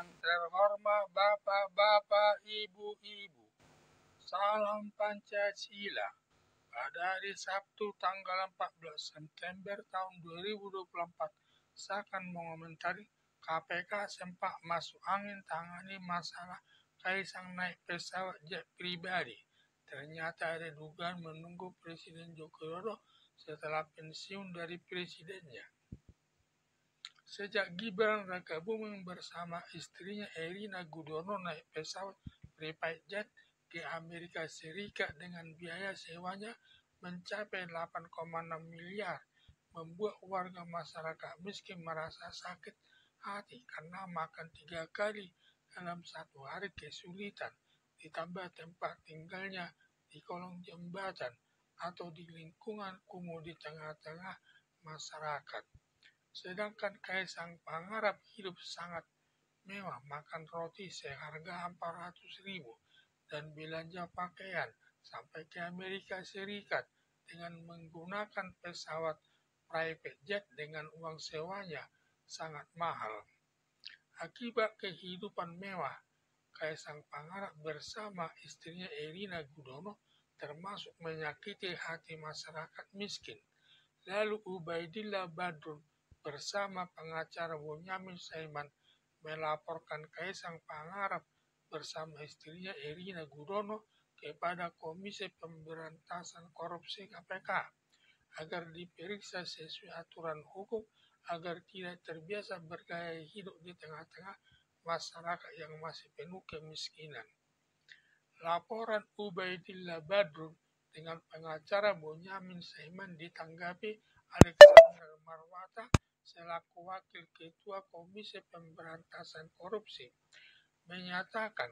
yang terhormat Bapak-Bapak, Ibu-Ibu, salam Pancasila. Pada hari Sabtu tanggal 14 September tahun 2024, saya akan mengomentari KPK sempat masuk angin tangani masalah Kaisang naik pesawat jet pribadi. Ternyata ada dugaan menunggu Presiden Joko Widodo setelah pensiun dari presidennya. Sejak Gibran Rakabuming bersama istrinya Erina Gudono naik pesawat private jet ke Amerika Serikat dengan biaya sewanya mencapai 8,6 miliar, membuat warga masyarakat miskin merasa sakit hati karena makan 3 kali dalam satu hari kesulitan, ditambah tempat tinggalnya di kolong jembatan atau di lingkungan kumuh di tengah-tengah masyarakat. Sedangkan Kaisang Pangarap hidup sangat mewah, makan roti seharga 400.000 dan belanja pakaian sampai ke Amerika Serikat dengan menggunakan pesawat private jet dengan uang sewanya sangat mahal. Akibat kehidupan mewah, Kaisang Pangarap bersama istrinya Erina Gudono termasuk menyakiti hati masyarakat miskin. Lalu Ubaidillah Badrun bersama pengacara Bonyamin Saiman melaporkan Kaisang Pangarap bersama istrinya Erina Gudono kepada Komisi Pemberantasan Korupsi KPK agar diperiksa sesuai aturan hukum agar tidak terbiasa bergaya hidup di tengah-tengah masyarakat yang masih penuh kemiskinan. Laporan Ubaidillah Badrun dengan pengacara Bonyamin Saiman ditanggapi Alexander Marwata selaku Wakil Ketua Komisi Pemberantasan Korupsi menyatakan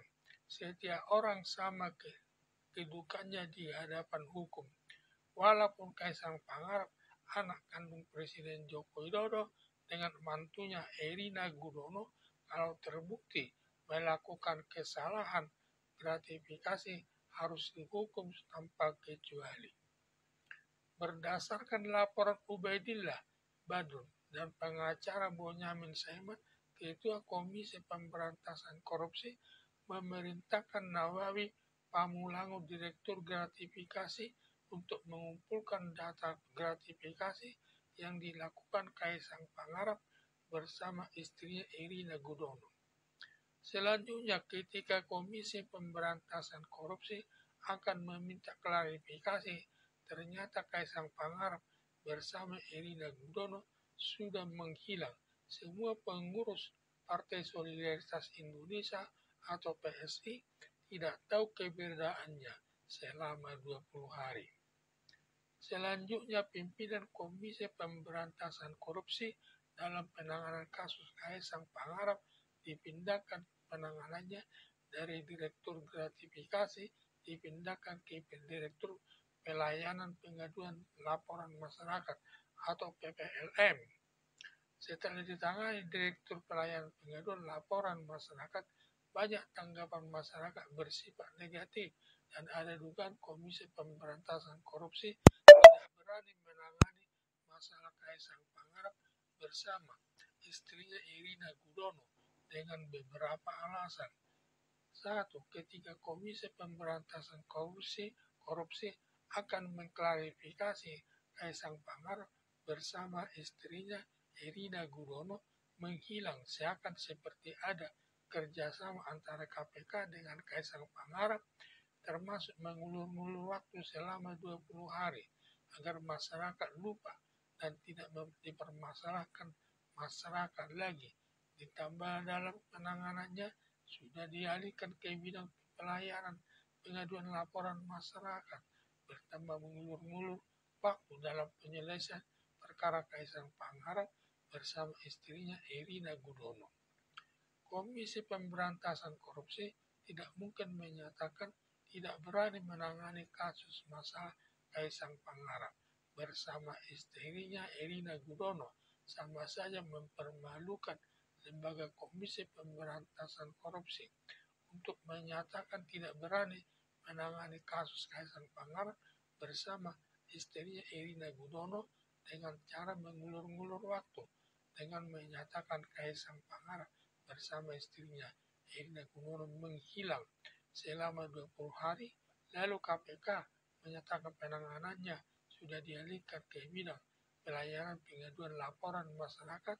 setiap orang sama kedudukannya di hadapan hukum. Walaupun Kaisang Pangarap anak kandung Presiden Joko Widodo dengan mantunya Erina Gudono, kalau terbukti melakukan kesalahan gratifikasi harus dihukum tanpa kecuali. Berdasarkan laporan Ubaidillah Badrun dan pengacara Bonyamin Saiman, Ketua Komisi Pemberantasan Korupsi memerintahkan Nawawi Pamulango Direktur Gratifikasi untuk mengumpulkan data gratifikasi yang dilakukan Kaisang Pangarap bersama istrinya Erina Gudono. Selanjutnya, ketika Komisi Pemberantasan Korupsi akan meminta klarifikasi, ternyata Kaisang Pangarap bersama Erina Gudono sudah menghilang. Semua pengurus Partai Solidaritas Indonesia atau PSI tidak tahu keberadaannya selama 20 hari. Selanjutnya, pimpinan Komisi Pemberantasan Korupsi dalam penanganan kasus Kaisang Pangarap dipindahkan penanganannya dari Direktur Gratifikasi dipindahkan ke Direktur Pelayanan Pengaduan Laporan Masyarakat atau PPLM. Setelah ditangani Direktur Pelayanan Pengaduan Laporan Masyarakat, banyak tanggapan masyarakat bersifat negatif dan ada dugaan Komisi Pemberantasan Korupsi tidak berani menangani masalah Kaisang Pangarap bersama istrinya Erina Gudono dengan beberapa alasan. 1. Ketika Komisi Pemberantasan Korupsi akan mengklarifikasi Kaisang Pangarap bersama istrinya Erina Gudono menghilang seakan seperti ada kerjasama antara KPK dengan Kaisang Pangarap, termasuk mengulur-ngulur waktu selama 20 hari agar masyarakat lupa dan tidak dipermasalahkan masyarakat lagi. Ditambah dalam penanganannya sudah dialihkan ke bidang pelayanan pengaduan laporan masyarakat, bertambah mengulur-ngulur waktu dalam penyelesaian perkara Kaisang Pangarap bersama istrinya Erina Gudono. Komisi Pemberantasan Korupsi tidak mungkin menyatakan tidak berani menangani kasus masalah Kaisang Pangarap bersama istrinya Erina Gudono, sama saja mempermalukan lembaga Komisi Pemberantasan Korupsi untuk menyatakan tidak berani menangani kasus Kaisang Pangarap bersama istrinya Erina Gudono dengan cara mengulur-ngulur waktu dengan menyatakan Kaisang Pangarap bersama istrinya Erina Gudono menghilang selama 20 hari, lalu KPK menyatakan penanganannya sudah dialihkan ke bidang pelayanan pengaduan laporan masyarakat.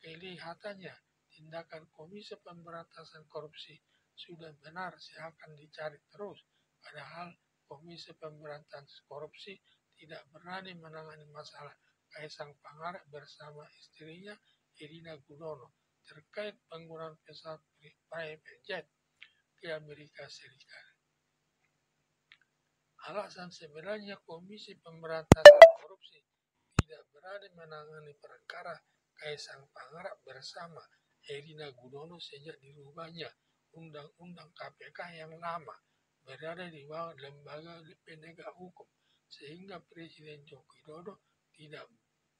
Kelihatannya tindakan Komisi Pemberantasan Korupsi sudah benar seakan dicari terus, padahal Komisi Pemberantasan Korupsi tidak berani menangani masalah Kaisang Pangarep bersama istrinya Erina Gudono terkait penggunaan pesawat private jet ke Amerika Serikat. Alasan sebenarnya Komisi Pemberantasan Korupsi tidak berani menangani perkara Kaisang Pangarep bersama Erina Gudono sejak dirubahnya Undang-Undang KPK yang lama berada di bawah lembaga penegak hukum, sehingga Presiden Joko Widodo tidak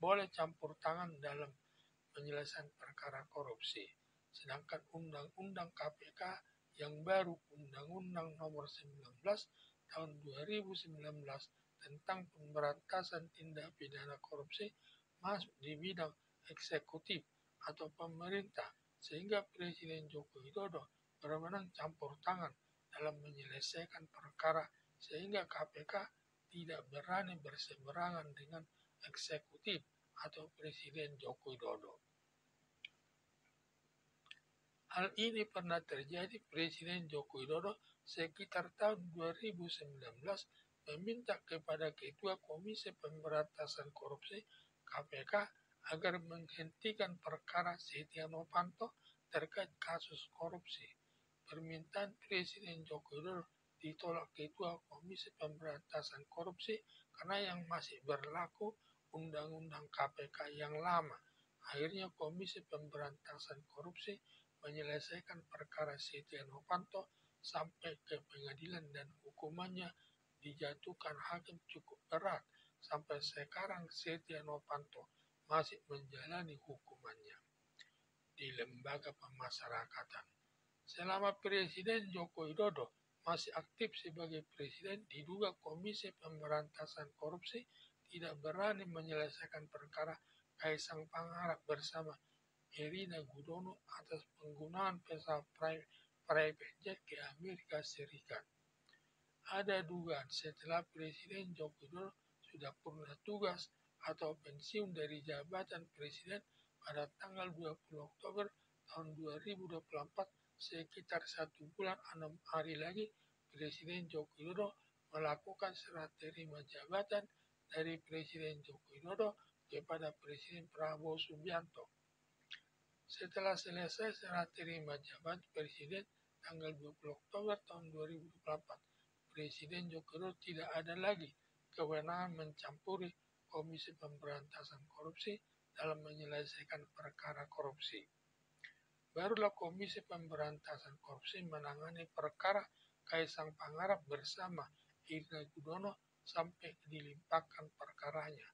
boleh campur tangan dalam penyelesaian perkara korupsi. Sedangkan Undang-Undang KPK yang baru, Undang-Undang Nomor 19 Tahun 2019 tentang pemberantasan tindak pidana korupsi masuk di bidang eksekutif atau pemerintah, sehingga Presiden Joko Widodo berwenang campur tangan dalam menyelesaikan perkara, sehingga KPK tidak berani berseberangan dengan eksekutif atau Presiden Joko Widodo. Hal ini pernah terjadi. Presiden Joko Widodo sekitar tahun 2019 meminta kepada Ketua Komisi Pemberantasan Korupsi KPK agar menghentikan perkara Setia Novanto terkait kasus korupsi. Permintaan Presiden Joko Widodo ditolak Ketua Komisi Pemberantasan Korupsi karena yang masih berlaku Undang-Undang KPK yang lama. Akhirnya Komisi Pemberantasan Korupsi menyelesaikan perkara Setia Novanto sampai ke pengadilan dan hukumannya dijatuhkan hakim cukup berat. Sampai sekarang Setia Novanto masih menjalani hukumannya di lembaga pemasyarakatan. Selama Presiden Joko Widodo masih aktif sebagai presiden, diduga Komisi Pemberantasan Korupsi tidak berani menyelesaikan perkara Kaisang Pangarep bersama Erina Gudono atas penggunaan pesawat private jet ke Amerika Serikat. Ada dugaan setelah Presiden Joko Widodo sudah purna tugas atau pensiun dari jabatan presiden pada tanggal 20 Oktober tahun 2024, sekitar 1 bulan 6 hari lagi, Presiden Joko Widodo melakukan serah terima jabatan dari Presiden Joko Widodo kepada Presiden Prabowo Subianto. Setelah selesai serah terima jabatan Presiden tanggal 20 Oktober tahun 2024, Presiden Joko Widodo tidak ada lagi kewenangan mencampuri Komisi Pemberantasan Korupsi dalam menyelesaikan perkara korupsi. Barulah Komisi Pemberantasan Korupsi menangani perkara Kaisang Pangarep bersama Erina Gudono sampai dilimpahkan perkaranya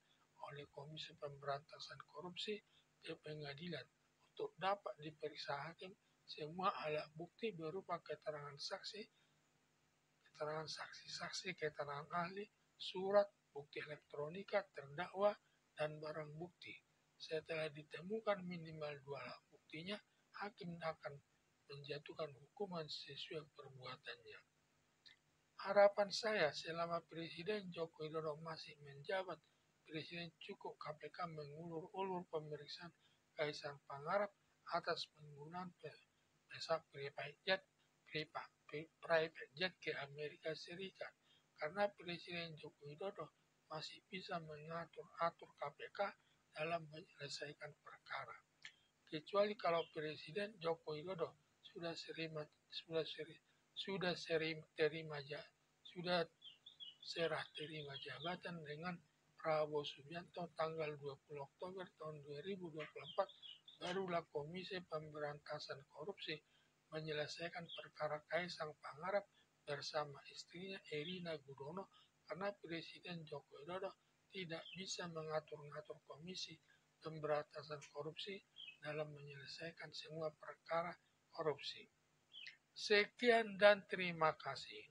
oleh Komisi Pemberantasan Korupsi ke pengadilan untuk dapat diperiksa hakim. Semua alat bukti berupa keterangan saksi-saksi, keterangan ahli, surat, bukti elektronika terdakwa, dan barang bukti. Setelah ditemukan minimal 2 alat buktinya, hakim akan menjatuhkan hukuman sesuai perbuatannya. Harapan saya selama Presiden Joko Widodo masih menjabat, Presiden cukup KPK mengulur-ulur pemeriksaan Kaisang Pangarep atas penggunaan pesawat private jet ke Amerika Serikat, karena Presiden Joko Widodo masih bisa mengatur KPK dalam menyelesaikan perkara. Kecuali kalau Presiden Joko Widodo sudah serah terima jabatan dengan Prabowo Subianto tanggal 20 Oktober tahun 2024, barulah Komisi Pemberantasan Korupsi menyelesaikan perkara Kaisang Pangarep bersama istrinya Erina Gudono, karena Presiden Joko Widodo tidak bisa mengatur-ngatur Komisi Pemberantasan Korupsi dalam menyelesaikan semua perkara korupsi. Sekian dan terima kasih.